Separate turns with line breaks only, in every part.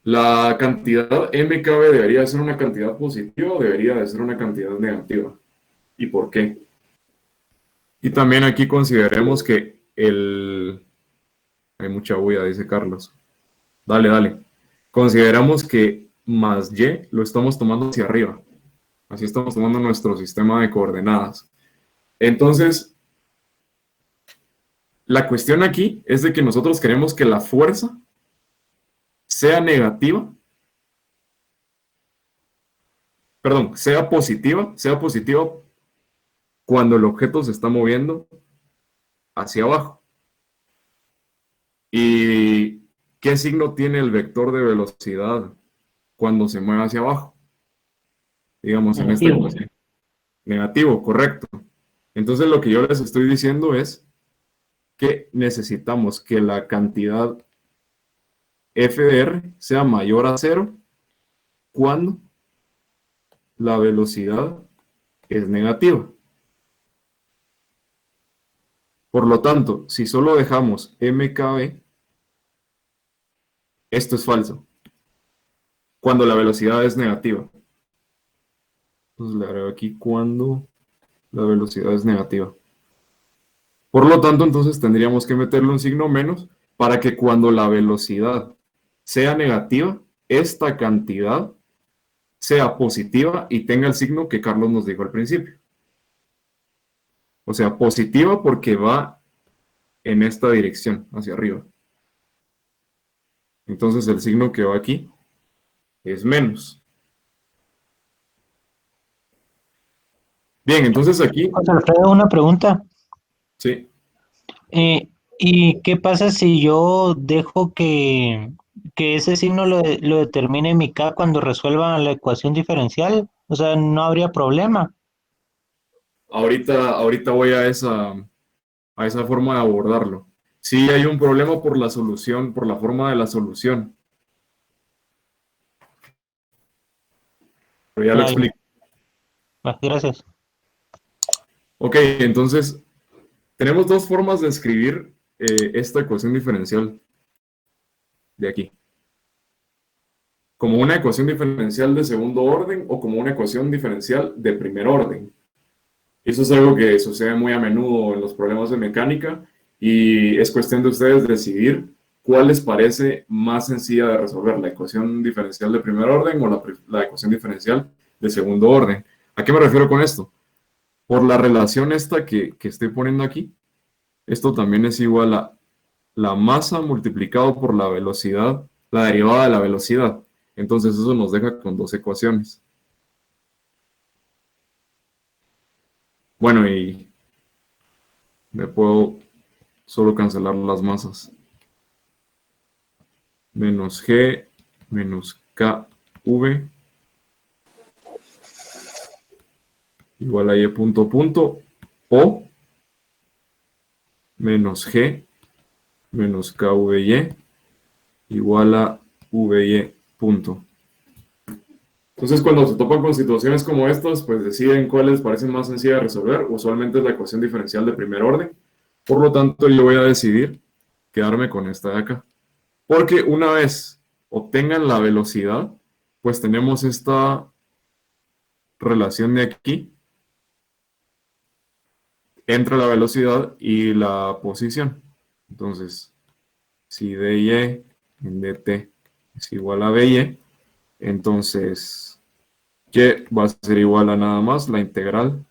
¿La cantidad MKB debería ser una cantidad positiva o debería de ser una cantidad negativa? ¿Y por qué? Y también aquí consideremos que el... Hay mucha bulla, dice Carlos. Dale, dale. Consideramos que más Y lo estamos tomando hacia arriba. Así estamos tomando nuestro sistema de coordenadas. Entonces, la cuestión aquí es de que nosotros queremos que la fuerza sea negativa, perdón, sea positiva cuando el objeto se está moviendo hacia abajo. ¿Y qué signo tiene el vector de velocidad cuando se mueve hacia abajo? Digamos en esta
Negativo.
ecuación. Negativo, correcto. Entonces lo que yo les estoy diciendo es que necesitamos que la cantidad f de r sea mayor a cero cuando la velocidad es negativa. Por lo tanto, si solo dejamos mkb, esto es falso, cuando la velocidad es negativa. Entonces le agrego aquí cuando la velocidad es negativa. Por lo tanto, entonces tendríamos que meterle un signo menos para que cuando la velocidad sea negativa, esta cantidad sea positiva y tenga el signo que Carlos nos dijo al principio. O sea, positiva porque va en esta dirección, hacia arriba. Entonces el signo que va aquí es menos. Bien, entonces aquí,
José Alfredo, una pregunta.
sí,
¿Y qué pasa si yo dejo que ese signo lo determine mi K cuando resuelva la ecuación diferencial? O sea, no habría problema.
ahorita voy a esa forma de abordarlo. Sí hay un problema por la solución, por la forma de la solución, pero ya lo
Ya, ya.
explico.
Gracias.
Ok, entonces tenemos dos formas de escribir esta ecuación diferencial de aquí. Como una ecuación diferencial de segundo orden o como una ecuación diferencial de primer orden. Eso es algo que sucede muy a menudo en los problemas de mecánica y es cuestión de ustedes decidir cuál les parece más sencilla de resolver, la ecuación diferencial de primer orden o la ecuación diferencial de segundo orden. ¿A qué me refiero con esto? Por la relación esta que estoy poniendo aquí, esto también es igual a la masa multiplicado por la velocidad, la derivada de la velocidad. Entonces eso nos deja con dos ecuaciones. Bueno, y me puedo solo cancelar las masas. Menos G menos KV igual a Y punto punto o menos G menos KVY igual a VY punto. Entonces, cuando se topan con situaciones como estas, pues deciden cuál les parece más sencilla de resolver. Usualmente es la ecuación diferencial de primer orden. Por lo tanto, yo voy a decidir quedarme con esta de acá. Porque una vez obtengan la velocidad, pues tenemos esta relación de aquí entre la velocidad y la posición. Entonces, si dy en dt es igual a by, entonces y va a ser igual a nada más la integral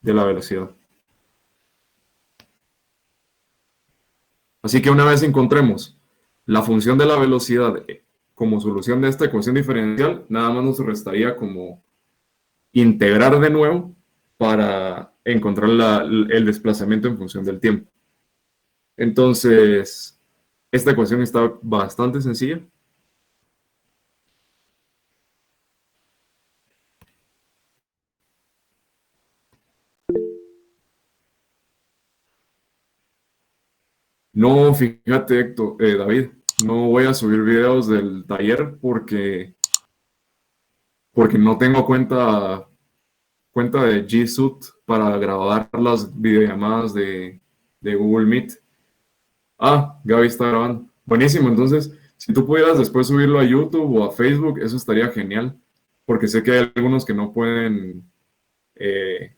de la velocidad. Así que una vez encontremos la función de la velocidad como solución de esta ecuación diferencial, nada más nos restaría como integrar de nuevo para encontrar el desplazamiento en función del tiempo. Entonces, esta ecuación está bastante sencilla. No, fíjate, Héctor, David, no voy a subir videos del taller porque porque no tengo cuenta de G Suite para grabar las videollamadas de Google Meet. Ah, Gaby está grabando. Buenísimo, entonces, si tú pudieras después subirlo a YouTube o a Facebook, eso estaría genial, porque sé que hay algunos que eh,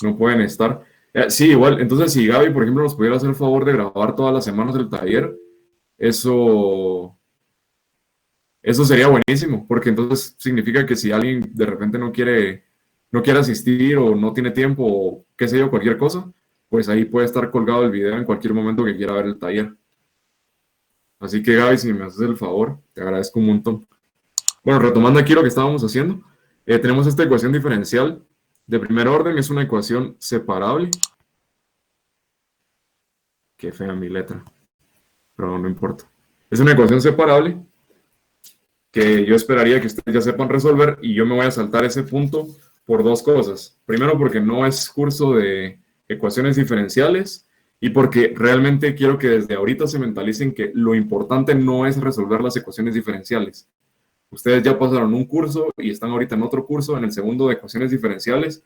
no pueden estar. Sí, igual, entonces si Gaby, por ejemplo, nos pudiera hacer el favor de grabar todas las semanas del taller, eso, eso sería buenísimo, porque entonces significa que si alguien de repente no quiere asistir o no tiene tiempo o qué sé yo, cualquier cosa, pues ahí puede estar colgado el video en cualquier momento que quiera ver el taller. Así que Gaby, si me haces el favor, te agradezco un montón. Bueno, retomando aquí lo que estábamos haciendo, tenemos esta ecuación diferencial de primer orden, es una ecuación separable. Qué fea mi letra, pero no importa. Es una ecuación separable que yo esperaría que ustedes ya sepan resolver y yo me voy a saltar ese punto por dos cosas. Primero, porque no es curso de ecuaciones diferenciales y porque realmente quiero que desde ahorita se mentalicen que lo importante no es resolver las ecuaciones diferenciales. Ustedes ya pasaron un curso y están ahorita en otro curso, en el segundo de ecuaciones diferenciales.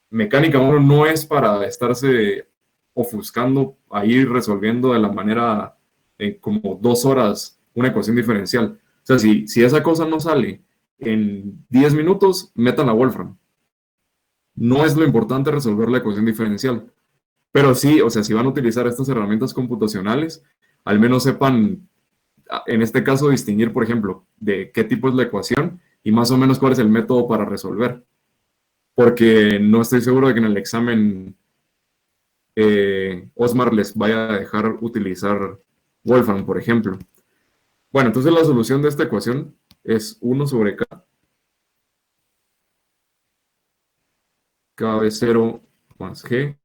Mecánica 1 no es para estarse ofuscando ahí resolviendo de la manera como 2 horas una ecuación diferencial. O sea, si esa cosa no sale en 10 minutos, metan a Wolfram. No es lo importante resolver la ecuación diferencial. Pero sí, o sea, si van a utilizar estas herramientas computacionales, al menos sepan, en este caso, distinguir, por ejemplo, de qué tipo es la ecuación y más o menos cuál es el método para resolver. Porque no estoy seguro de que en el examen Osmar les vaya a dejar utilizar Wolfram, por ejemplo. Bueno, entonces la solución de esta ecuación es 1 sobre k de 0 más g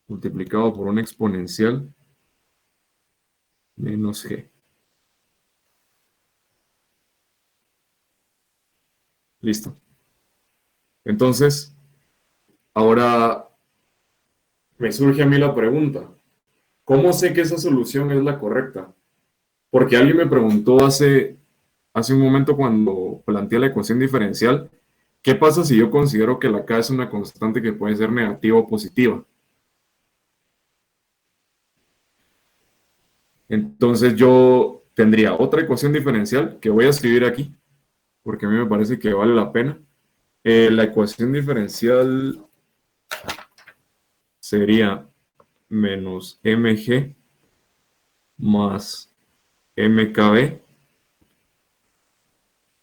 multiplicado por una exponencial menos g. Listo. Entonces, ahora me surge a mí la pregunta, ¿cómo sé que esa solución es la correcta? Porque alguien me preguntó hace un momento cuando planteé la ecuación diferencial, ¿qué pasa si yo considero que la k es una constante que puede ser negativa o positiva? Entonces yo tendría otra ecuación diferencial que voy a escribir aquí, porque a mí me parece que vale la pena. La ecuación diferencial sería menos mg más mkb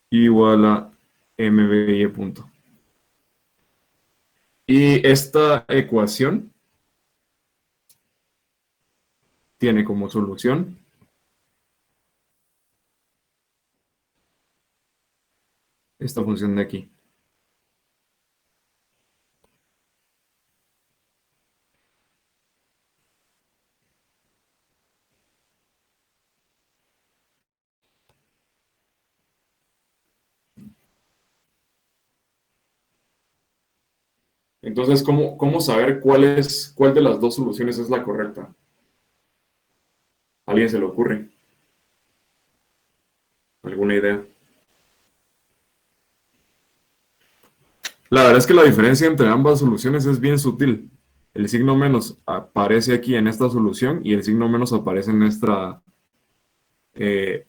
igual a mby punto. Y esta ecuación tiene como solución esta función de aquí. Entonces, ¿cómo saber cuál de las dos soluciones es la correcta? ¿A alguien se le ocurre? ¿Alguna idea? La verdad es que la diferencia entre ambas soluciones es bien sutil. El signo menos aparece aquí en esta solución y el signo menos aparece en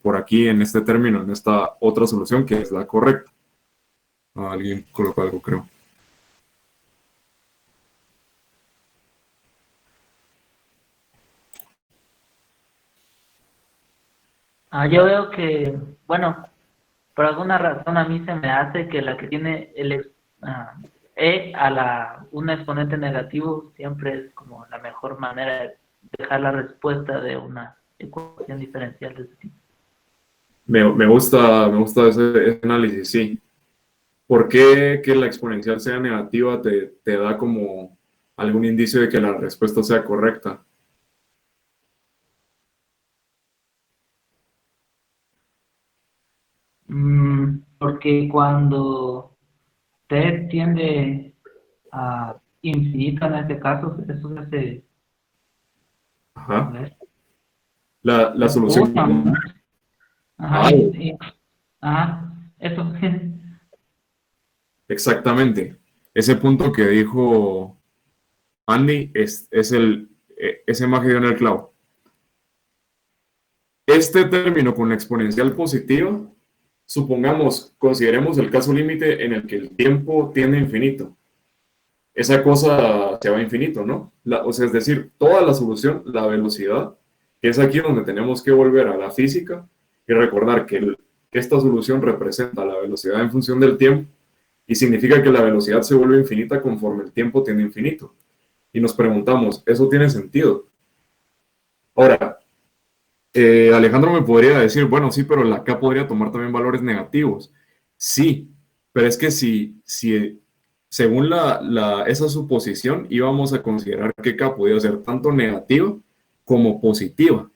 por aquí en este término, en esta otra solución que es la correcta. Alguien colocó algo, creo.
Yo veo que, bueno, por alguna razón a mí se me hace que la que tiene e a un exponente negativo siempre es como la mejor manera de dejar la respuesta de una ecuación diferencial de ese tipo.
Me gusta ese análisis, sí. ¿Por qué que la exponencial sea negativa te da como algún indicio de que la respuesta sea correcta?
Porque cuando t tiende a infinito en este caso, eso se hace, a
Ajá.
ver,
La
es
solución.
uno. Ajá,
Ah,
ajá, eso.
Exactamente. Ese punto que dijo Andy ese magia dio en el clavo. Este término con la exponencial positiva, supongamos, consideremos el caso límite en el que el tiempo tiende a infinito. Esa cosa se va a infinito, ¿no? O sea, es decir, toda la solución, la velocidad, que es aquí donde tenemos que volver a la física y recordar que esta solución representa la velocidad en función del tiempo y significa que la velocidad se vuelve infinita conforme el tiempo tiende a infinito. Y nos preguntamos, ¿eso tiene sentido? Ahora, Alejandro me podría decir, bueno, sí, pero la K podría tomar también valores negativos. Sí, pero es que si según esa suposición íbamos a considerar que K podía ser tanto negativa como positiva.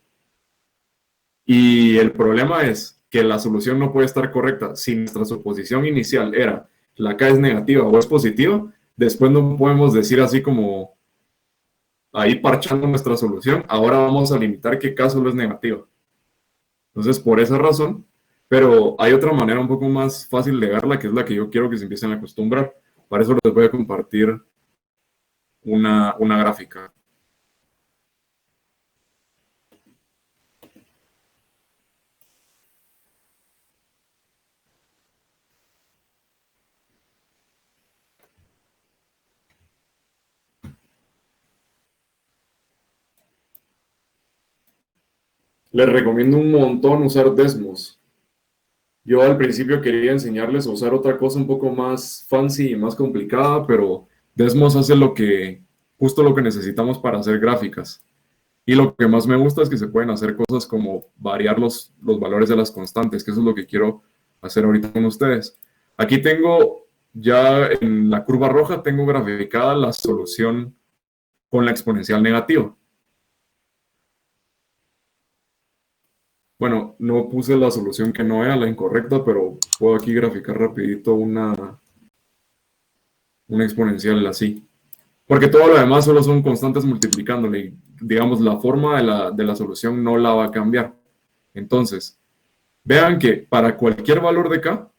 Y el problema es que la solución no puede estar correcta. Si nuestra suposición inicial era la K es negativa o es positiva, después no podemos decir así como ahí parchando nuestra solución, ahora vamos a limitar que K solo es negativa. Entonces, por esa razón, pero hay otra manera un poco más fácil de verla, que es la que yo quiero que se empiecen a acostumbrar. Para eso les voy a compartir una gráfica. Les recomiendo un montón usar Desmos. Yo al principio quería enseñarles a usar otra cosa un poco más fancy y más complicada, pero Desmos hace justo lo que necesitamos para hacer gráficas. Y lo que más me gusta es que se pueden hacer cosas como variar los valores de las constantes, que eso es lo que quiero hacer ahorita con ustedes. Aquí tengo ya en la curva roja, tengo graficada la solución con la exponencial negativa. Bueno, no puse la solución que no era la incorrecta, pero puedo aquí graficar rapidito una exponencial así. Porque todo lo demás solo son constantes multiplicándole. Y, digamos, la forma de la solución no la va a cambiar. Entonces, vean que para cualquier valor de K,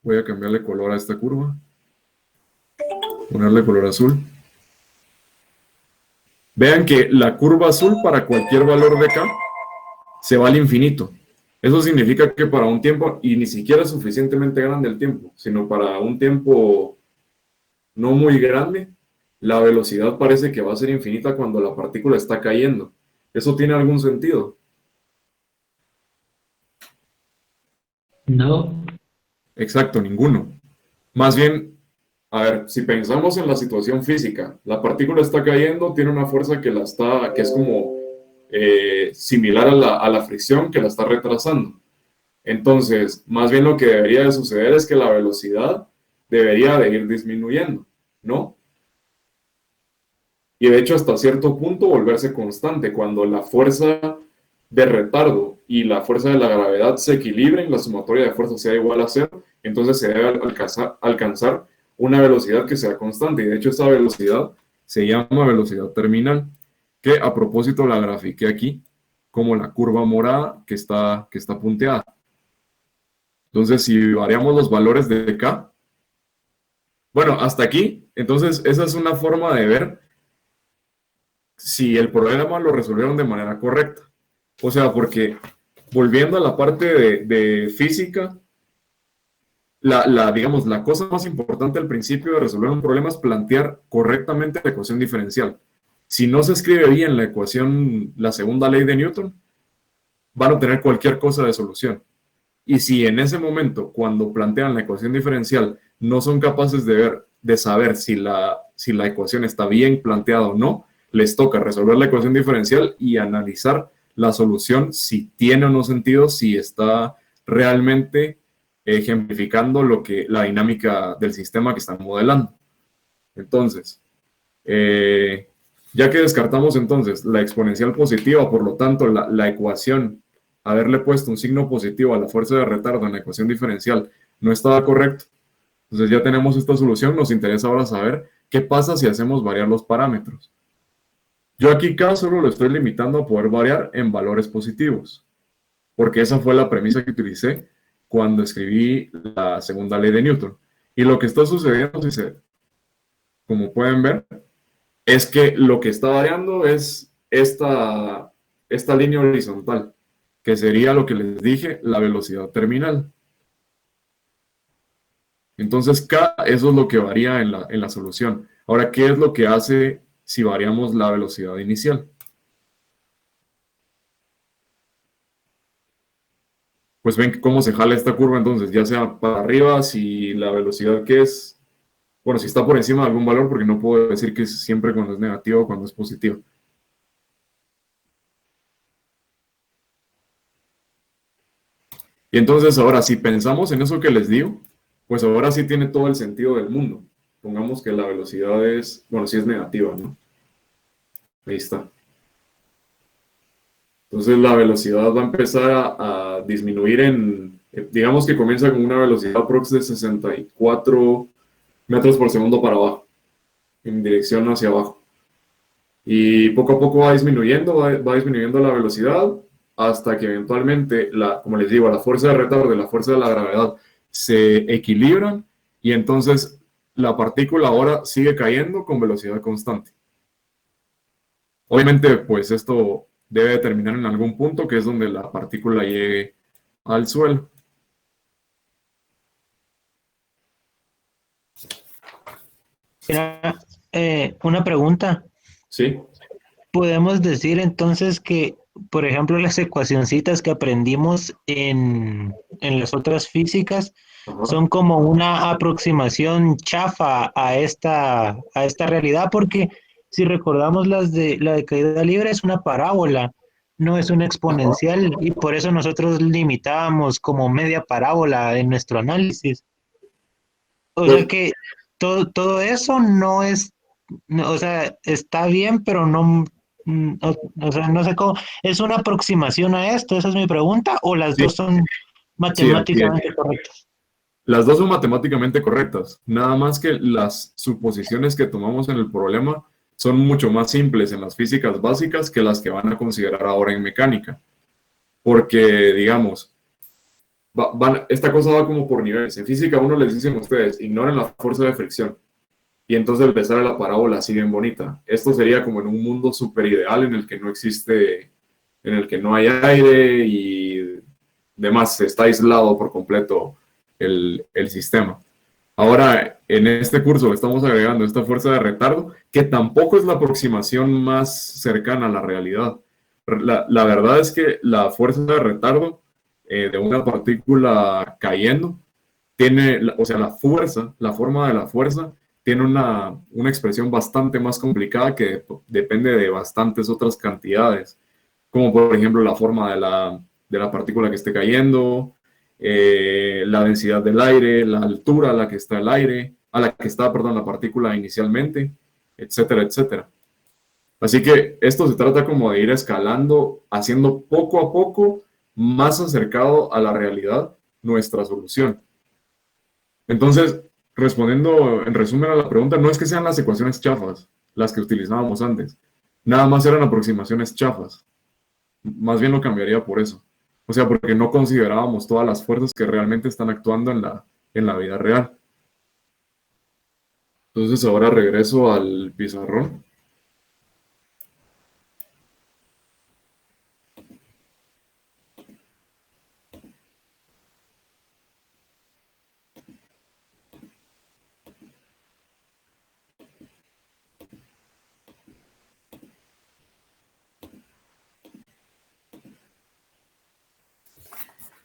voy a cambiarle color a esta curva. Ponerle color azul. Vean que la curva azul para cualquier valor de K se va al infinito. Eso significa que para un tiempo, y ni siquiera es suficientemente grande el tiempo, sino para un tiempo no muy grande, la velocidad parece que va a ser infinita cuando la partícula está cayendo. ¿Eso tiene algún sentido?
No.
Exacto, ninguno. Más bien, a ver, si pensamos en la situación física, la partícula está cayendo, tiene una fuerza que es como similar a la fricción que la está retrasando. Entonces, más bien lo que debería de suceder es que la velocidad debería de ir disminuyendo, ¿no? Y de hecho, hasta cierto punto, volverse constante. Cuando la fuerza de retardo y la fuerza de la gravedad se equilibren, la sumatoria de fuerzas sea igual a cero, entonces se debe alcanzar una velocidad que sea constante. Y de hecho, esa velocidad se llama velocidad terminal, que a propósito la grafiqué aquí como la curva morada que está punteada. Entonces, si variamos los valores de K, bueno, hasta aquí, entonces esa es una forma de ver si el problema lo resolvieron de manera correcta. O sea, porque volviendo a la parte de física, digamos, la cosa más importante al principio de resolver un problema es plantear correctamente la ecuación diferencial. Si no se escribe bien la ecuación, la segunda ley de Newton, van a tener cualquier cosa de solución. Y si en ese momento, cuando plantean la ecuación diferencial, no son capaces de saber si la ecuación está bien planteada o no, les toca resolver la ecuación diferencial y analizar la solución, si tiene o no sentido, si está realmente ejemplificando la dinámica del sistema que están modelando. Entonces, ya que descartamos entonces la exponencial positiva, por lo tanto, la ecuación, haberle puesto un signo positivo a la fuerza de retardo en la ecuación diferencial no estaba correcto. Entonces ya tenemos esta solución, nos interesa ahora saber qué pasa si hacemos variar los parámetros. Yo aquí K solo lo estoy limitando a poder variar en valores positivos, porque esa fue la premisa que utilicé cuando escribí la segunda ley de Newton. Y lo que está sucediendo, como pueden ver, es que lo que está variando es esta línea horizontal, que sería lo que les dije, la velocidad terminal. Entonces, eso es lo que varía en la solución. Ahora, ¿qué es lo que hace si variamos la velocidad inicial? Pues ven cómo se jala esta curva, entonces, ya sea para arriba, si la velocidad que es, bueno, si está por encima de algún valor, porque no puedo decir que es siempre cuando es negativo o cuando es positivo. Y entonces, ahora, si pensamos en eso que les digo, pues ahora sí tiene todo el sentido del mundo. Pongamos que la velocidad es, bueno, sí es negativa, ¿no? Ahí está. Entonces la velocidad va a empezar a disminuir digamos que comienza con una velocidad prox de 64 metros por segundo para abajo, en dirección hacia abajo. Y poco a poco va disminuyendo, va disminuyendo la velocidad hasta que eventualmente, como les digo, la fuerza de retardo y la fuerza de la gravedad se equilibran y entonces la partícula ahora sigue cayendo con velocidad constante. Obviamente, pues esto debe terminar en algún punto, que es donde la partícula llegue al suelo.
Mira, una pregunta.
¿Sí?
Podemos decir entonces que, por ejemplo, las ecuacioncitas que aprendimos en las otras físicas
Ajá.
son como una aproximación chafa a esta realidad, porque si recordamos la de caída libre es una parábola, no es una exponencial, y por eso nosotros limitábamos como media parábola en nuestro análisis. O sea
Pues,
que todo eso no es, no, o sea, está bien, pero no, o sea, no sé cómo, ¿es una aproximación a esto? Esa es mi pregunta, ¿o las
sí,
dos son
sí, así es.
matemáticamente correctas?
Las dos son matemáticamente correctas, nada más que las suposiciones que tomamos en el problema son mucho más simples en las físicas básicas que las que van a considerar ahora en mecánica. Porque, digamos, esta cosa va como por niveles. En física uno les dicen a ustedes, ignoren la fuerza de fricción. Y entonces empezar la parábola así bien bonita. Esto sería como en un mundo súper ideal en el que no existe, en el que no hay aire y demás, está aislado por completo el sistema. Ahora, en este curso estamos agregando esta fuerza de retardo, que tampoco es la aproximación más cercana a la realidad. La verdad es que la fuerza de retardo de una partícula cayendo tiene, o sea, la forma de la fuerza tiene una expresión bastante más complicada que depende de bastantes otras cantidades, como por ejemplo la forma de la partícula que esté cayendo, la densidad del aire, la altura a la que está el aire, a la que está, perdón, la partícula inicialmente, etcétera, etcétera. Así que esto se trata como de ir escalando, haciendo poco a poco más acercado a la realidad nuestra solución. Entonces, respondiendo en resumen a la pregunta, no es que sean las ecuaciones chafas, las que utilizábamos antes. Nada más eran aproximaciones chafas. Más bien lo cambiaría por eso. O sea, porque no considerábamos todas las fuerzas que realmente están actuando en la vida real. Entonces, ahora regreso al pizarrón.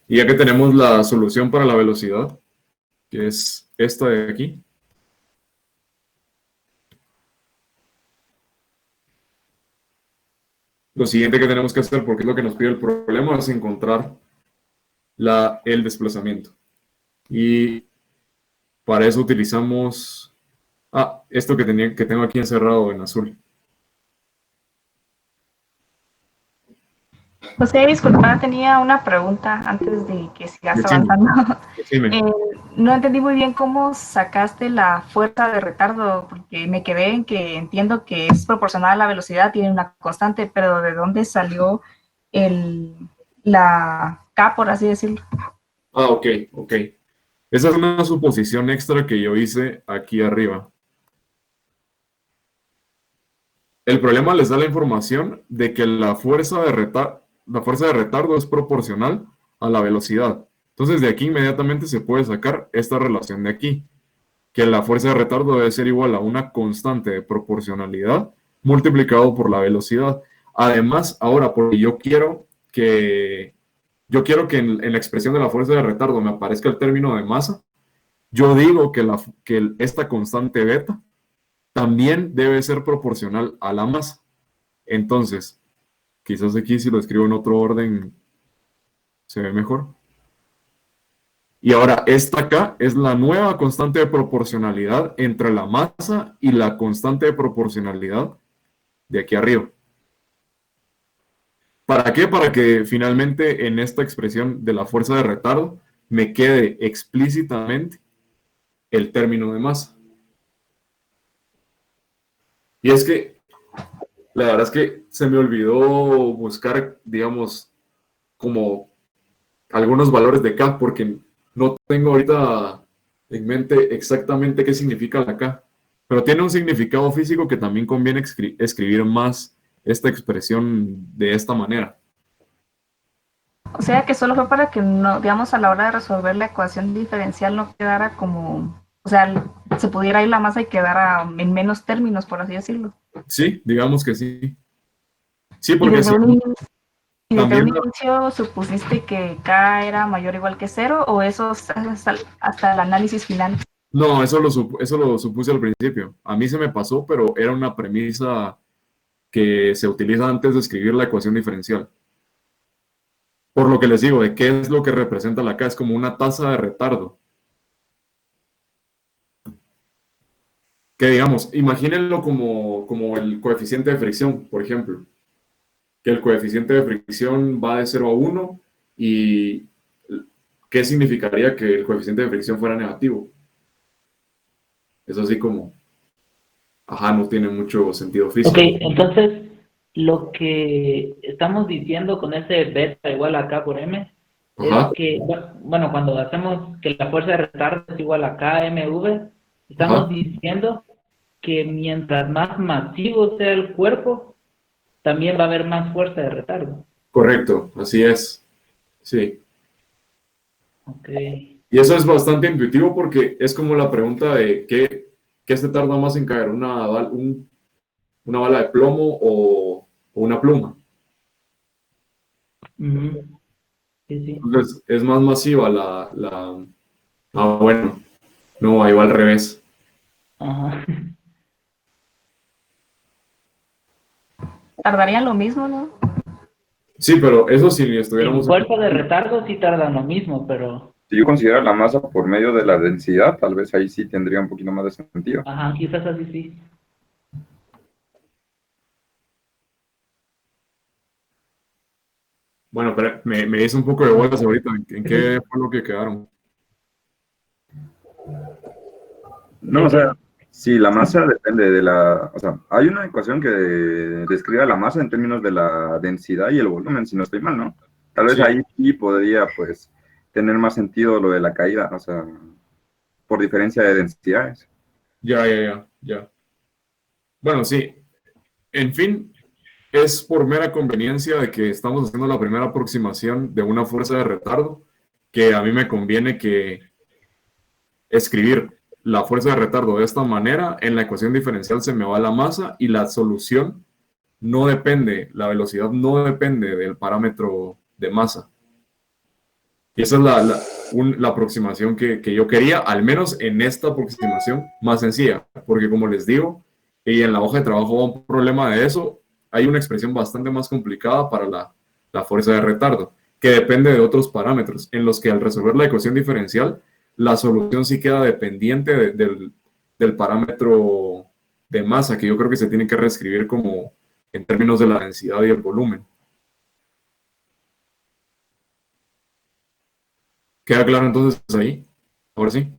Y ya que tenemos la solución para la velocidad, que es esta de aquí, lo siguiente que tenemos que hacer, porque es lo que nos pide el problema, es encontrar el desplazamiento. Y para eso utilizamos esto que tengo aquí encerrado en azul.
José, disculpa, tenía una pregunta antes de que sigas
Decime,
avanzando.
decime.
No entendí muy bien cómo sacaste la fuerza de retardo, porque me quedé en que entiendo que es proporcional a la velocidad, tiene una constante, pero ¿de dónde salió la K, por así decirlo?
Ok, ok. Esa es una suposición extra que yo hice aquí arriba. El problema les da la información de que la fuerza de retardo es proporcional a la velocidad. Entonces, de aquí inmediatamente se puede sacar esta relación de aquí, que la fuerza de retardo debe ser igual a una constante de proporcionalidad multiplicado por la velocidad. Además, ahora, porque yo quiero que en la expresión de la fuerza de retardo me aparezca el término de masa, yo digo que esta constante beta también debe ser proporcional a la masa. Entonces, quizás aquí si lo escribo en otro orden se ve mejor. Y ahora, esta acá es la nueva constante de proporcionalidad entre la masa y la constante de proporcionalidad de aquí arriba. ¿Para qué? Para que finalmente en esta expresión de la fuerza de retardo me quede explícitamente el término de masa. Y es que, la verdad es que se me olvidó buscar, digamos, como algunos valores de K, porque no tengo ahorita en mente exactamente qué significa la K, pero tiene un significado físico que también conviene escribir más esta expresión de esta manera.
O sea que solo fue para que no, digamos, a la hora de resolver la ecuación diferencial no quedara como, o sea, se pudiera ir la masa y quedara en menos términos, por así decirlo.
Sí, digamos que sí. Sí,
Y
porque
desde
sí,
un, y desde
también
un inicio supusiste que K era mayor o igual que cero, o eso hasta el análisis final.
no, eso lo supuse al principio. A mí se me pasó, pero era una premisa que se utiliza antes de escribir la ecuación diferencial. Por lo que les digo, de qué es lo que representa la K, es como una tasa de retardo. Que digamos, imagínenlo como el coeficiente de fricción, por ejemplo. Que el coeficiente de fricción va de 0 a 1 y ¿qué significaría que el coeficiente de fricción fuera negativo? Es así como, ajá, no tiene mucho sentido físico.
Ok, entonces lo que estamos diciendo con ese beta igual a K por M
Ajá,
es que, bueno, cuando hacemos que la fuerza de retardo es igual a KMV, estamos
ajá,
diciendo que mientras más masivo sea el cuerpo, también va a haber más fuerza de retardo.
correcto, así es. Sí.
Ok.
Y eso es bastante intuitivo porque es como la pregunta de qué se tarda más en caer, una bala de plomo o una pluma.
Ujú. Sí, sí.
Entonces, es más masiva bueno, no, ahí va al revés.
Ajá.
Tardarían lo mismo, ¿no?
Sí, pero eso si
En
estuviéramos...
fuerza de retardo sí tardan lo mismo, pero,
Si yo considero la masa por medio de la densidad, tal vez ahí sí tendría un poquito más de sentido.
ajá, quizás así sí.
Bueno, pero me hizo un poco de vueltas ahorita. ¿En qué fue lo que quedaron?
No, o sea, sí, la masa depende de la... O sea, hay una ecuación que describe la masa en términos de la densidad y el volumen, si no estoy mal, ¿no? Tal vez
Sí.
ahí sí podría, pues, tener más sentido lo de la caída, o sea, por diferencia de densidades.
Ya. Bueno, sí. En fin, es por mera conveniencia de que estamos haciendo la primera aproximación de una fuerza de retardo, que a mí me conviene que escribir la fuerza de retardo de esta manera. En la ecuación diferencial se me va la masa y la solución no depende, la velocidad no depende del parámetro de masa. Y esa es la aproximación que yo quería, al menos en esta aproximación más sencilla, porque como les digo, y en la hoja de trabajo va un problema de eso, hay una expresión bastante más complicada para la fuerza de retardo, que depende de otros parámetros, en los que al resolver la ecuación diferencial, la solución sí queda dependiente del parámetro de masa, que yo creo que se tiene que reescribir como en términos de la densidad y el volumen. ¿Queda claro entonces ahí? Ahora sí.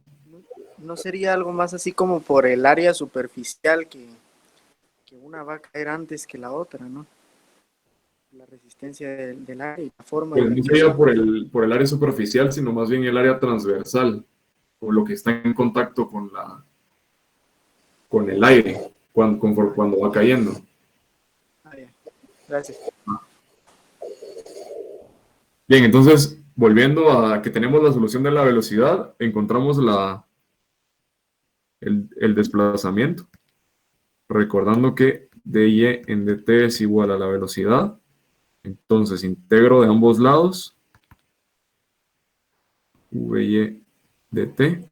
¿No sería algo más así como por el área superficial que una va a caer antes que la otra, ¿no? La resistencia del área y la forma
Pues
en la
no
que
sería
está.
por el área superficial, sino más bien el área transversal. o lo que está en contacto con el aire cuando va cayendo.
Ya. Gracias.
Bien, entonces, volviendo a que tenemos la solución de la velocidad, encontramos el desplazamiento, recordando que dy en dt es igual a la velocidad. Entonces, integro de ambos lados, vy dt.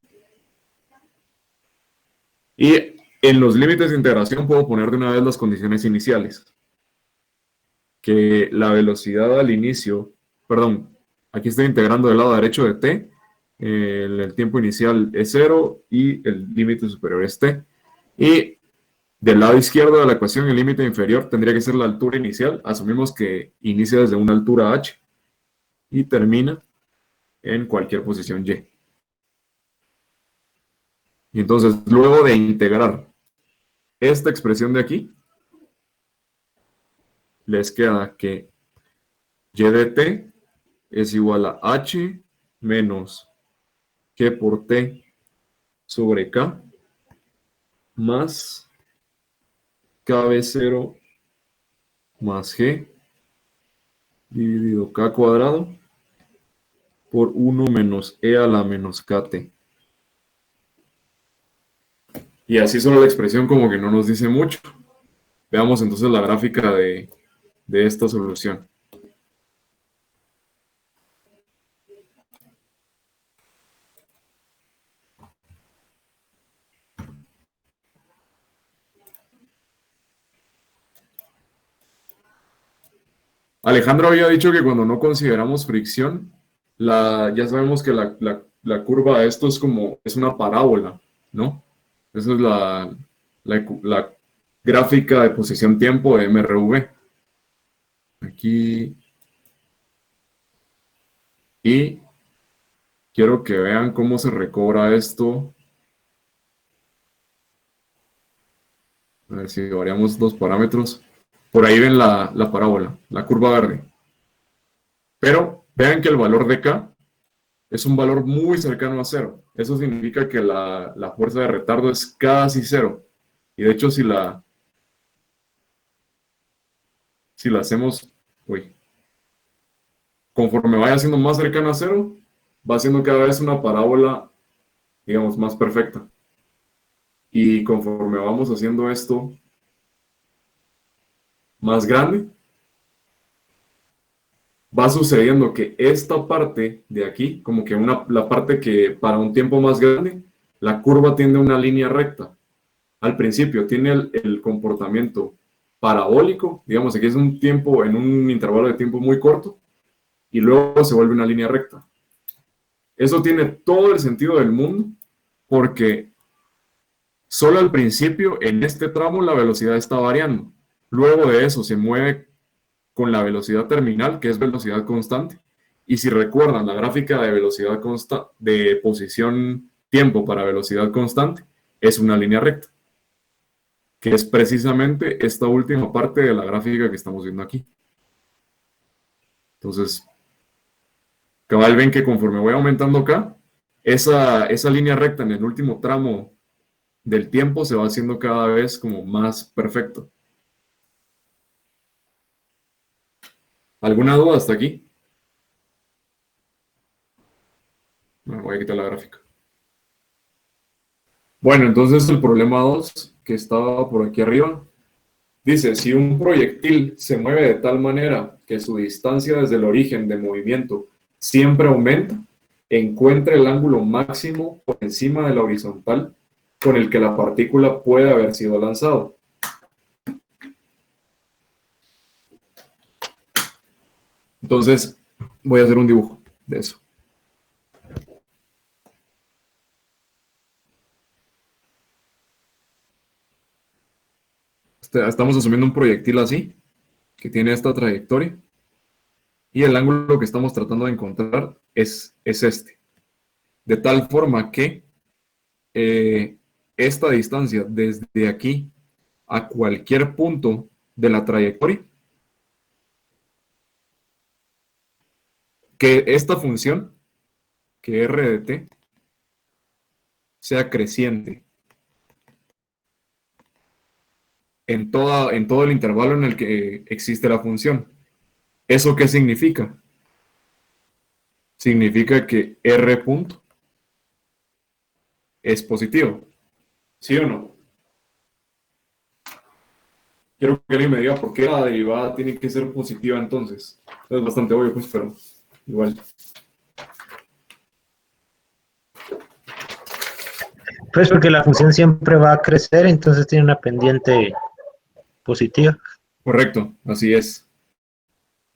Y en los límites de integración puedo poner de una vez las condiciones iniciales. Que la velocidad al inicio, perdón, aquí estoy integrando del lado derecho de t, el tiempo inicial es 0 y el límite superior es t. Y del lado izquierdo de la ecuación, el límite inferior tendría que ser la altura inicial. Asumimos que inicia desde una altura h y termina en cualquier posición y. Y entonces, luego de integrar esta expresión de aquí, les queda que y de t es igual a h menos g por t sobre k más kb0 más g dividido k cuadrado por 1 menos e a la menos kt. Y así solo la expresión como que no nos dice mucho. Veamos entonces la gráfica de esta solución. Alejandro había dicho que cuando no consideramos fricción, ya sabemos que la curva de esto es una parábola, ¿no? Esa es la gráfica de posición-tiempo de MRV. Aquí. Y quiero que vean cómo se recobra esto. A ver si variamos los parámetros. Por ahí ven la parábola, la curva verde. Pero vean que el valor de K es un valor muy cercano a 0. Eso significa que la fuerza de retardo es casi 0. Y de hecho, si la hacemos, conforme vaya siendo más cercana a 0, va siendo cada vez una parábola, digamos, más perfecta. Y conforme vamos haciendo esto más grande, va sucediendo que esta parte de aquí, como que la parte que para un tiempo más grande, la curva tiende a una línea recta. Al principio tiene el comportamiento parabólico, digamos, aquí es un tiempo en un intervalo de tiempo muy corto, y luego se vuelve una línea recta. Eso tiene todo el sentido del mundo, porque solo al principio, en este tramo, la velocidad está variando. Luego de eso se mueve con la velocidad terminal, que es velocidad constante. Y si recuerdan la gráfica de velocidad constante, de posición tiempo para velocidad constante, es una línea recta, que es precisamente esta última parte de la gráfica que estamos viendo aquí. Entonces, cabal, ven que conforme voy aumentando acá, esa línea recta en el último tramo del tiempo se va haciendo cada vez como más perfecto. ¿Alguna duda hasta aquí? Bueno, voy a quitar la gráfica. Bueno, entonces el problema 2, que estaba por aquí arriba, dice, si un proyectil se mueve de tal manera que su distancia desde el origen de movimiento siempre aumenta, encuentre el ángulo máximo por encima de la horizontal con el que la partícula puede haber sido lanzado. Entonces, voy a hacer un dibujo de eso. Estamos asumiendo un proyectil así, que tiene esta trayectoria, y el ángulo que estamos tratando de encontrar es este. De tal forma que esta distancia desde aquí a cualquier punto de la trayectoria, que esta función, que r de t, sea creciente en todo el intervalo en el que existe la función. ¿Eso qué significa? Significa que R punto es positivo. ¿Sí o no? Quiero que alguien me diga por qué la derivada tiene que ser positiva entonces. Es bastante obvio, pues, pero igual.
Pues porque la función siempre va a crecer, entonces tiene una pendiente positiva.
Correcto, así es.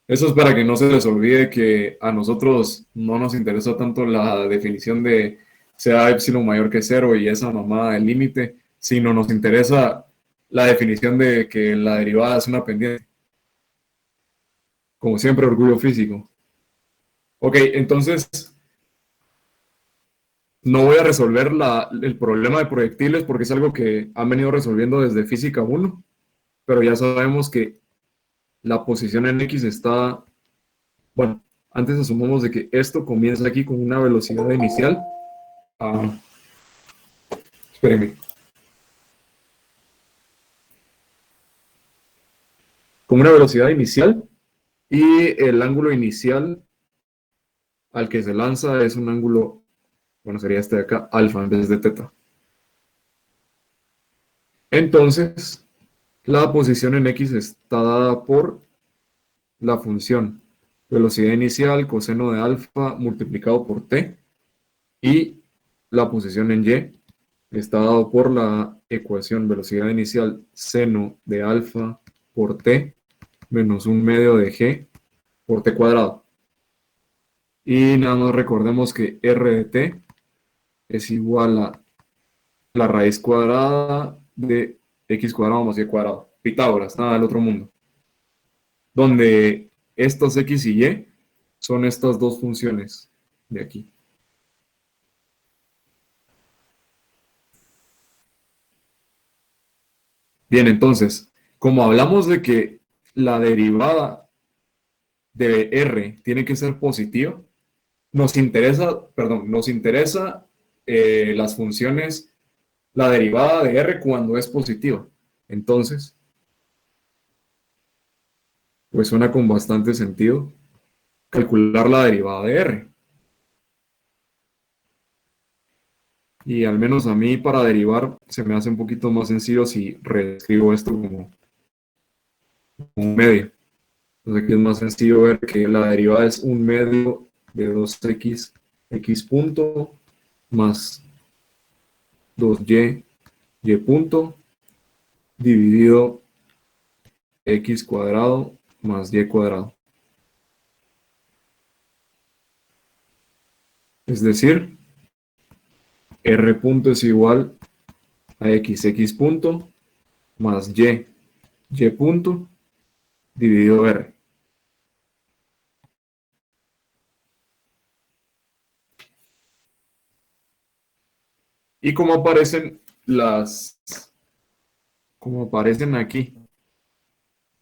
Eso es para que no se les olvide que a nosotros no nos interesa tanto la definición de sea epsilon mayor que cero y esa mamada del límite, sino nos interesa la definición de que la derivada es una pendiente. Como siempre, orgullo físico. Ok, entonces no voy a resolver el problema de proyectiles porque es algo que han venido resolviendo desde física 1, pero ya sabemos que la posición en X está, bueno, antes asumamos de que esto comienza aquí con una velocidad inicial. Espérenme. Con una velocidad inicial y el ángulo inicial al que se lanza es un ángulo, bueno, sería este de acá, alfa en vez de teta. Entonces, la posición en X está dada por la función velocidad inicial coseno de alfa multiplicado por t y la posición en Y está dado por la ecuación velocidad inicial seno de alfa por t menos un medio de g por t cuadrado. Y nada más recordemos que r de t es igual a la raíz cuadrada de x cuadrado más y cuadrado. Pitágoras, nada del otro mundo. Donde estos x y y son estas dos funciones de aquí. Bien, entonces, como hablamos de que la derivada de r tiene que ser positiva, nos interesa las funciones, la derivada de r cuando es positiva. Entonces, pues suena con bastante sentido calcular la derivada de r. Y al menos a mí para derivar se me hace un poquito más sencillo si reescribo esto como un medio. Entonces aquí es más sencillo ver que la derivada es un medio de 2x x punto más 2y y punto dividido x cuadrado más y cuadrado. Es decir, r punto es igual a x punto más y punto dividido r. Y como aparecen aquí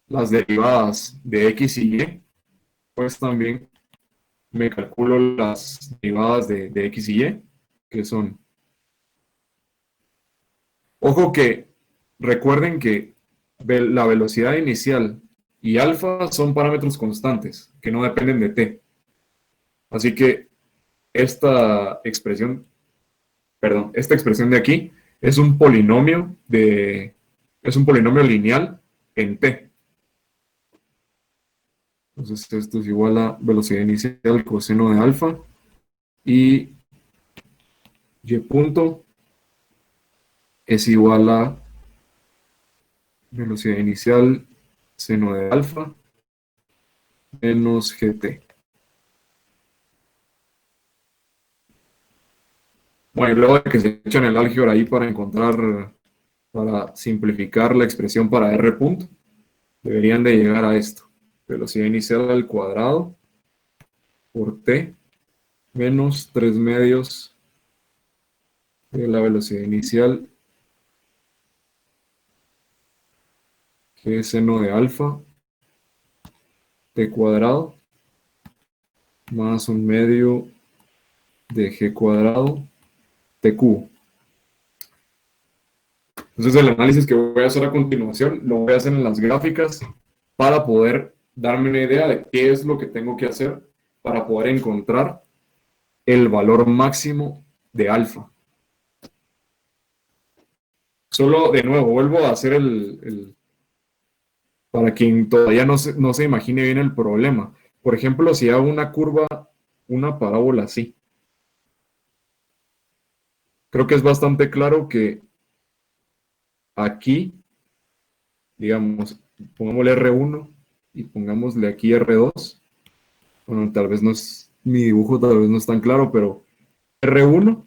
las derivadas de x y y, pues también me calculo las derivadas de x y y, que son. Ojo que recuerden que la velocidad inicial y alfa son parámetros constantes, que no dependen de t. Así que esta expresión de aquí es un polinomio lineal en t. Entonces esto es igual a velocidad inicial coseno de alfa y y punto es igual a velocidad inicial seno de alfa menos gt. Bueno, y luego de que se echan el álgebra ahí para simplificar la expresión para r punto, deberían de llegar a esto. Velocidad inicial al cuadrado por t menos 3 medios de la velocidad inicial, que es seno de alfa, t cuadrado, más un medio de g cuadrado, t cubo. Entonces el análisis que voy a hacer a continuación lo voy a hacer en las gráficas para poder darme una idea de qué es lo que tengo que hacer para poder encontrar el valor máximo de alfa. Solo de nuevo, vuelvo a hacer para quien todavía no se imagine bien el problema. Por ejemplo, si hago una curva, una parábola así, creo que es bastante claro que aquí, digamos, pongámosle R1 y pongámosle aquí R2. Bueno, tal vez no es, mi dibujo tal vez no es tan claro, pero R1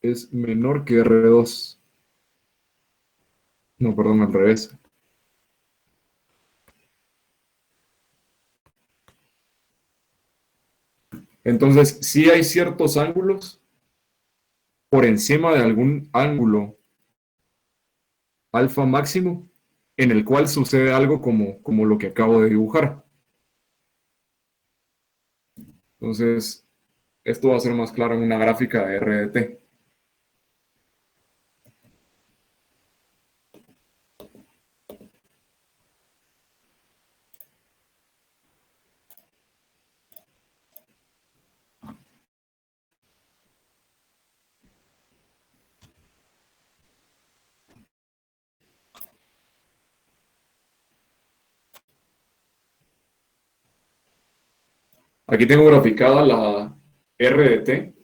es menor que R2. No, perdón, al revés. Entonces, sí hay ciertos ángulos por encima de algún ángulo alfa máximo en el cual sucede algo como lo que acabo de dibujar. Entonces, esto va a ser más claro en una gráfica de RDT. Aquí tengo graficada la RDT.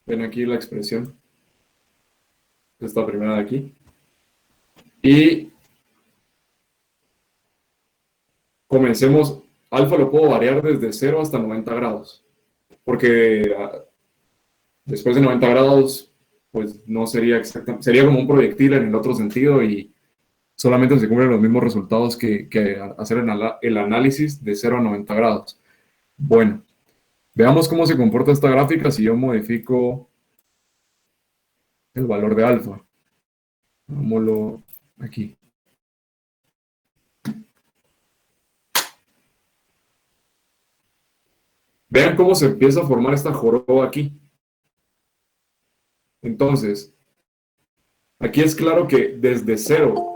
Ven aquí la expresión. Esta primera de aquí. Y comencemos. Alfa lo puedo variar desde 0 hasta 90 grados. Porque después de 90 grados, pues no sería exactamente. Sería como un proyectil en el otro sentido y solamente se cumplen los mismos resultados que hacer el análisis de 0 a 90 grados. Bueno, veamos cómo se comporta esta gráfica si yo modifico el valor de alfa. Hagámoslo aquí. Vean cómo se empieza a formar esta joroba aquí. Entonces, aquí es claro que desde 0,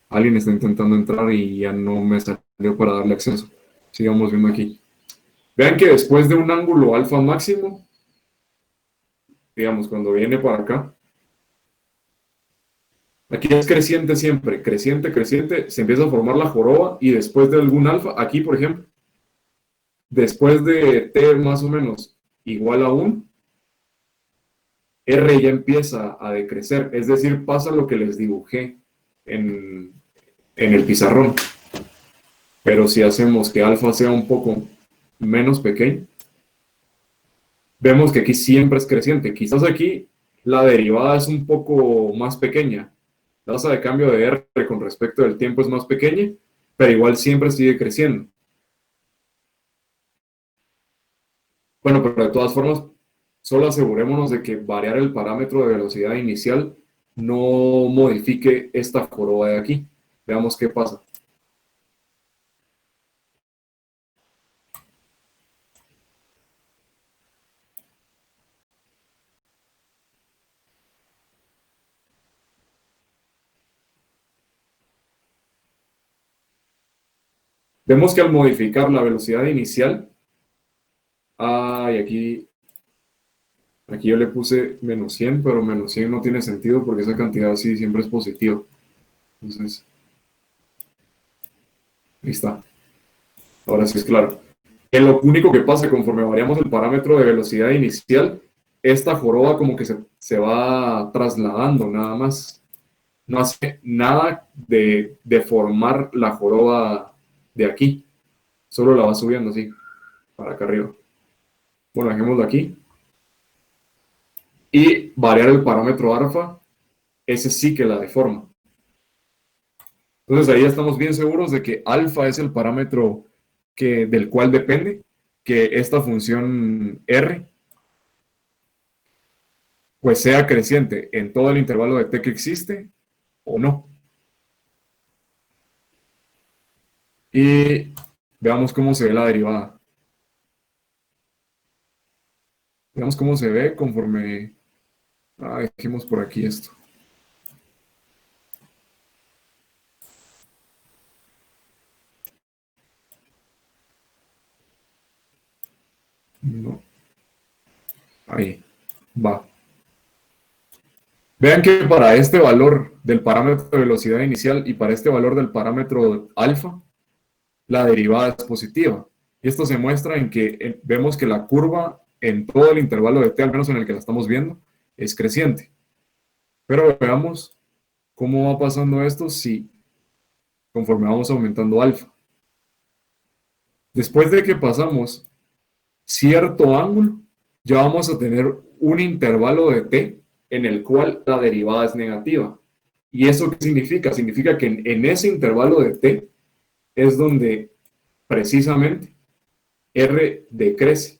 alguien está intentando entrar y ya no me salió para darle acceso. Sigamos viendo aquí. Vean que después de un ángulo alfa máximo, digamos, cuando viene para acá, aquí es creciente siempre, creciente, creciente, se empieza a formar la joroba y después de algún alfa, aquí por ejemplo, después de t más o menos igual a 1, R ya empieza a decrecer, es decir, pasa lo que les dibujé en el pizarrón. Pero si hacemos que alfa sea un poco menos pequeño, vemos que aquí siempre es creciente. Quizás aquí la derivada es un poco más pequeña. La tasa de cambio de R con respecto del tiempo es más pequeña, pero igual siempre sigue creciendo. Bueno, pero de todas formas, solo asegurémonos de que variar el parámetro de velocidad inicial no modifique esta joroba de aquí. Veamos qué pasa. Vemos que al modificar la velocidad inicial, y aquí yo le puse menos 100, pero menos 100 no tiene sentido porque esa cantidad así siempre es positiva. Entonces, ahí está. Ahora sí es claro. Lo único que pasa conforme variamos el parámetro de velocidad inicial, esta joroba como que se va trasladando nada más. No hace nada de deformar la joroba de aquí. Solo la va subiendo así, para acá arriba. Bueno, dejémoslo aquí. Y variar el parámetro alfa, ese sí que la deforma. Entonces ahí estamos bien seguros de que alfa es el parámetro del cual depende que esta función R pues sea creciente en todo el intervalo de t que existe o no. Y veamos cómo se ve la derivada. Veamos cómo se ve conforme... dejemos por aquí esto. No. Ahí, va. Vean que para este valor del parámetro de velocidad inicial y para este valor del parámetro alfa, la derivada es positiva. Y esto se muestra en que vemos que la curva en todo el intervalo de t, al menos en el que la estamos viendo, es creciente. Pero veamos cómo va pasando esto si conforme vamos aumentando alfa. Después de que pasamos cierto ángulo, ya vamos a tener un intervalo de t en el cual la derivada es negativa. ¿Y eso qué significa? Significa que en ese intervalo de t es donde precisamente r decrece.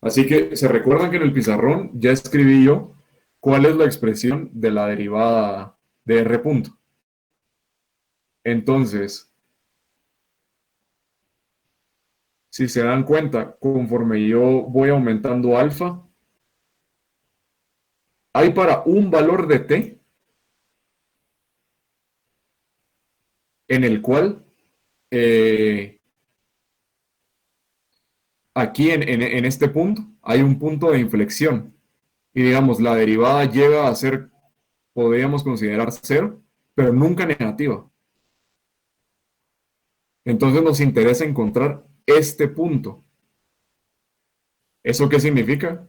Así que se recuerdan que en el pizarrón ya escribí yo cuál es la expresión de la derivada de r punto. Entonces, si se dan cuenta, conforme yo voy aumentando alfa, hay para un valor de t en el cual aquí en este punto hay un punto de inflexión y digamos la derivada llega a ser, podríamos considerar cero, pero nunca negativa. Entonces nos interesa encontrar este punto. ¿Eso qué significa?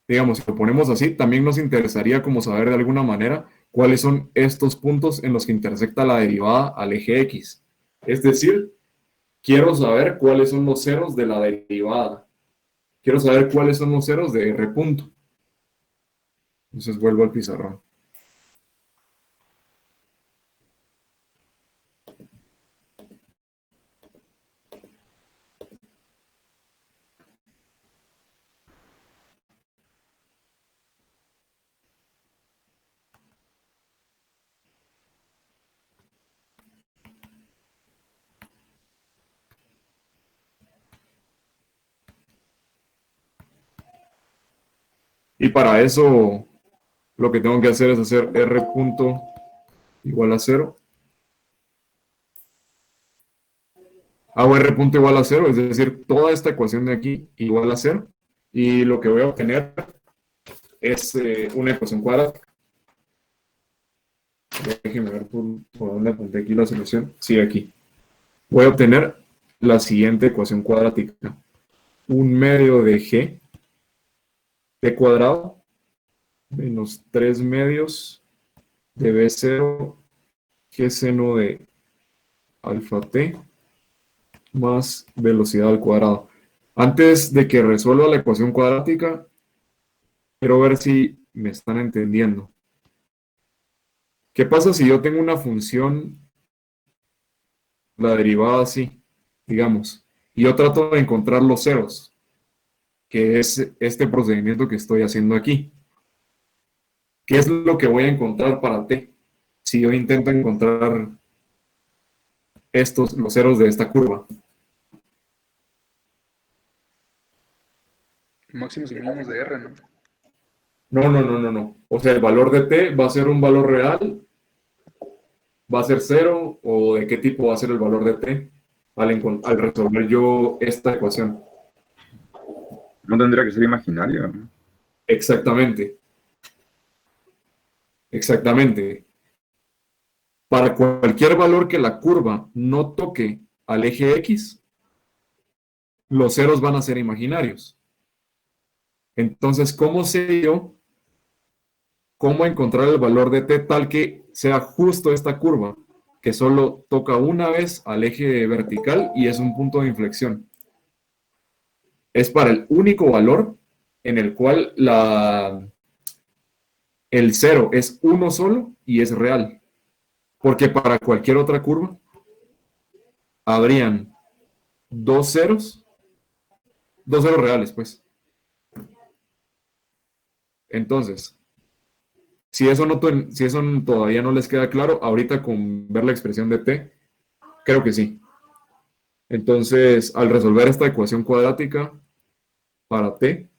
Digamos, si lo ponemos así, también nos interesaría como saber de alguna manera cuáles son estos puntos en los que intersecta la derivada al eje X. Es decir, quiero saber cuáles son los ceros de la derivada. Quiero saber cuáles son los ceros de R punto. Entonces vuelvo al pizarrón. Y para eso lo que tengo que hacer es hacer R punto igual a 0. Hago R punto igual a 0, es decir, toda esta ecuación de aquí igual a 0. Y lo que voy a obtener es una ecuación cuadrática. Déjenme ver por dónde apunté aquí la solución. Sí, aquí. Voy a obtener la siguiente ecuación cuadrática. 1/2 de g t cuadrado menos 3/2 de b0 g seno de alfa t más velocidad al cuadrado. Antes de que resuelva la ecuación cuadrática, quiero ver si me están entendiendo. ¿Qué pasa si yo tengo una función, la derivada así, digamos, y yo trato de encontrar los ceros, que es este procedimiento que estoy haciendo aquí? ¿Qué es lo que voy a encontrar para t si yo intento encontrar los ceros de esta curva?
Máximos y mínimos de R, ¿no?
No. O sea, el valor de t va a ser un valor real, va a ser 0, o de qué tipo va a ser el valor de t al resolver yo esta ecuación.
No tendría que ser imaginario, ¿no?
Exactamente. Exactamente. Para cualquier valor que la curva no toque al eje X, los ceros van a ser imaginarios. Entonces, ¿cómo sé yo cómo encontrar el valor de t tal que sea justo esta curva, que solo toca una vez al eje vertical y es un punto de inflexión? Es para el único valor en el cual el cero es uno solo y es real. Porque para cualquier otra curva habrían dos ceros reales, pues. Entonces, si eso todavía no les queda claro, ahorita con ver la expresión de t, creo que sí. Entonces, al resolver esta ecuación cuadrática para t,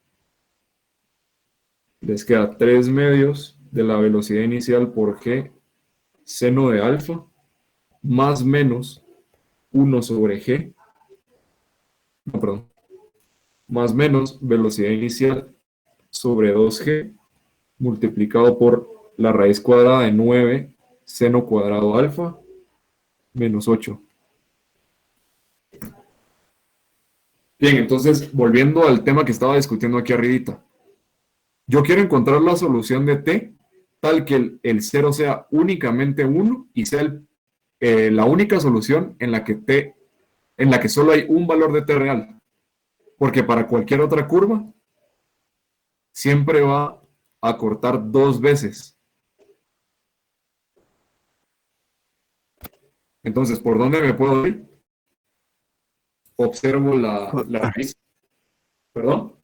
les queda 3 medios de la velocidad inicial por g seno de alfa más menos 1 sobre g, no, perdón, más menos velocidad inicial sobre 2g multiplicado por la raíz cuadrada de 9 seno cuadrado alfa menos 8. Bien, entonces, volviendo al tema que estaba discutiendo aquí arribita. Yo quiero encontrar la solución de t tal que el 0 sea únicamente 1 y sea la única solución en la que solo hay un valor de t real. Porque para cualquier otra curva siempre va a cortar 2 veces. Entonces, ¿por dónde me puedo ir? Observo la raíz. ¿Perdón?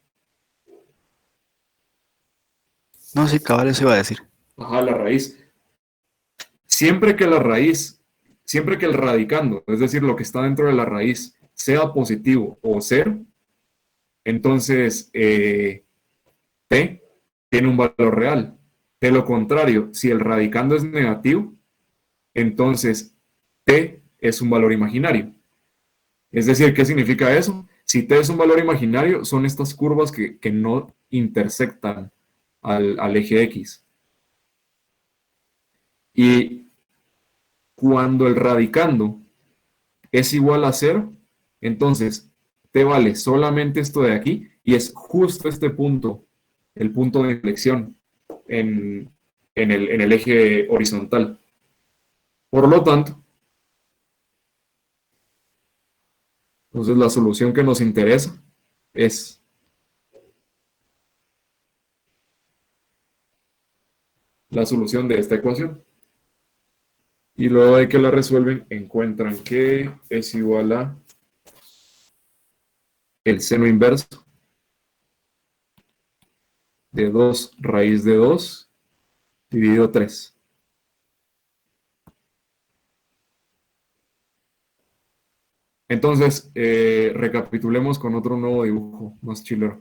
No, sí, cabal, eso iba a decir.
Ajá, la raíz. Siempre que el radicando, es decir, lo que está dentro de la raíz, sea positivo o cero, entonces t tiene un valor real. De lo contrario, si el radicando es negativo, entonces t es un valor imaginario. Es decir, ¿qué significa eso? Si t es un valor imaginario, son estas curvas que no intersectan al eje X. Y cuando el radicando es igual a cero, entonces t vale solamente esto de aquí y es justo este punto, el punto de inflexión en el eje horizontal. Por lo tanto, entonces la solución que nos interesa es la solución de esta ecuación. Y luego de que la resuelven, encuentran que es igual a el seno inverso de 2 raíz de 2 dividido 3. Entonces, recapitulemos con otro nuevo dibujo más chilero.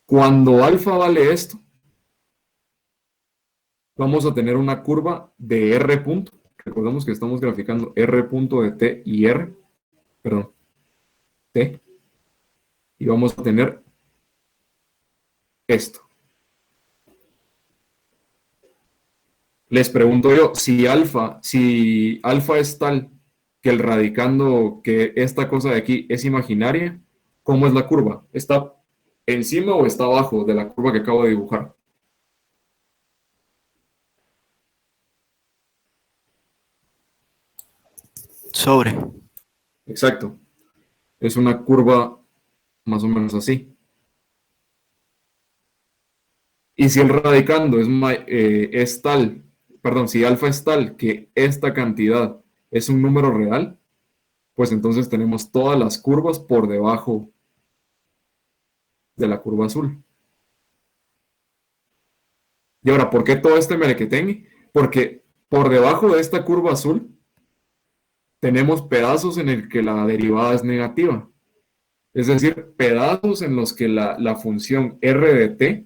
Cuando alfa vale esto, vamos a tener una curva de R punto. Recordemos que estamos graficando R punto de T y R, perdón, T. Y vamos a tener esto. Les pregunto yo, si alfa es tal que el radicando que esta cosa de aquí es imaginaria, ¿cómo es la curva? ¿Está encima o está abajo de la curva que acabo de dibujar?
Sobre.
Exacto. Es una curva más o menos así. Y si el radicando es tal, perdón, si alfa es tal que esta cantidad es un número real, pues entonces tenemos todas las curvas por debajo de la curva azul. Y ahora, ¿por qué todo este merequetengue? Porque por debajo de esta curva azul tenemos pedazos en el que la derivada es negativa. Es decir, pedazos en los que la función r de t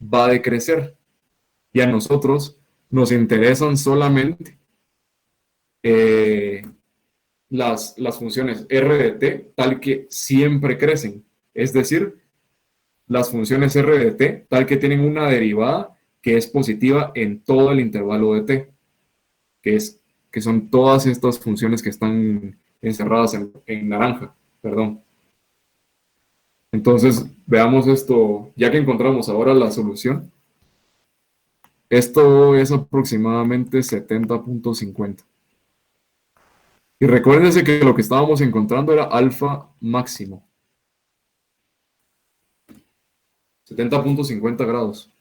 va a decrecer. Y a nosotros nos interesan solamente las funciones r de t tal que siempre crecen. Es decir, las funciones r de t tal que tienen una derivada que es positiva en todo el intervalo de t, que son todas estas funciones que están encerradas en naranja, perdón. Entonces, veamos esto, ya que encontramos ahora la solución, esto es aproximadamente 70.50. Y recuérdense que lo que estábamos encontrando era alfa máximo. 70.50 grados.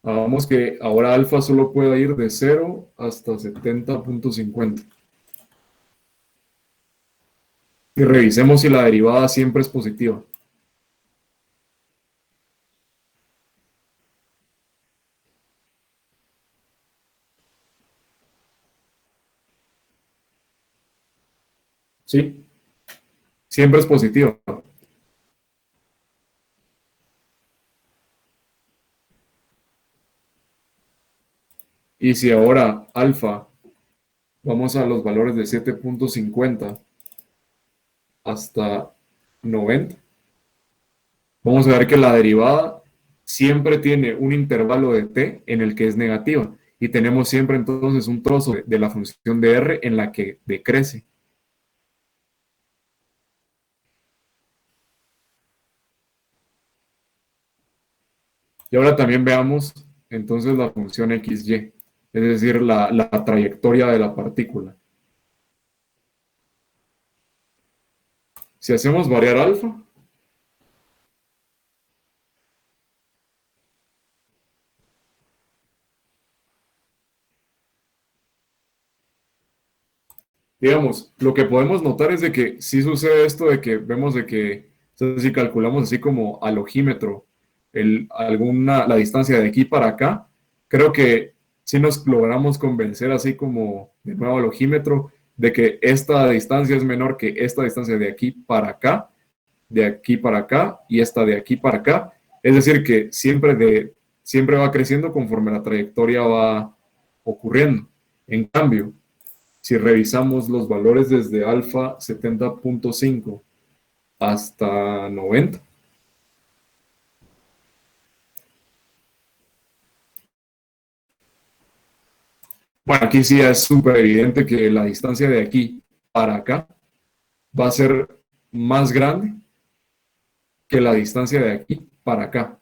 Hagamos que ahora alfa solo pueda ir de 0 hasta 70.50. Y revisemos si la derivada siempre es positiva. ¿Sí? Siempre es positiva. Y si ahora alfa, vamos a los valores de 7.50 hasta 90, vamos a ver que la derivada siempre tiene un intervalo de t en el que es negativa. Y tenemos siempre entonces un trozo de la función de r en la que decrece. Y ahora también veamos entonces la función xy, es decir, la trayectoria de la partícula. Si hacemos variar alfa, digamos, lo que podemos notar es de que sí sucede esto de que vemos de que, si calculamos así como al ojímetro la distancia de aquí para acá, creo que sí nos logramos convencer así como de nuevo al ojímetro de que esta distancia es menor que esta distancia de aquí para acá, de aquí para acá y esta de aquí para acá. Es decir, que siempre va creciendo conforme la trayectoria va ocurriendo. En cambio, si revisamos los valores desde alfa 70.5 hasta 90, bueno, aquí sí es súper evidente que la distancia de aquí para acá va a ser más grande que la distancia de aquí para acá.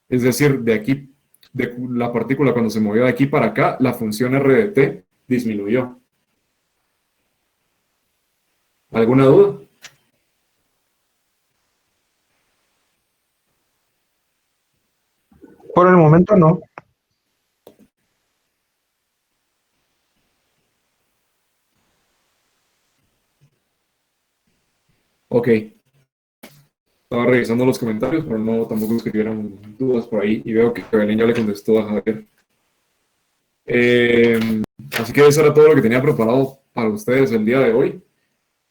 Es decir, de aquí, de la partícula cuando se movió de aquí para acá, la función r de t disminuyó. ¿Alguna duda?
Por el momento no.
Ok. Estaba revisando los comentarios, pero no tampoco escribieron dudas por ahí. Y veo que Belén ya le contestó a Javier. Así que eso era todo lo que tenía preparado para ustedes el día de hoy.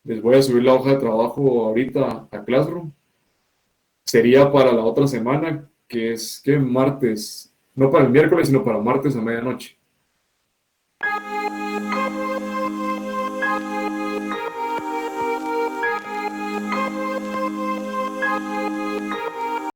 Les voy a subir la hoja de trabajo ahorita a Classroom. Sería para la otra semana, que es que martes, no para el miércoles, sino para martes a medianoche.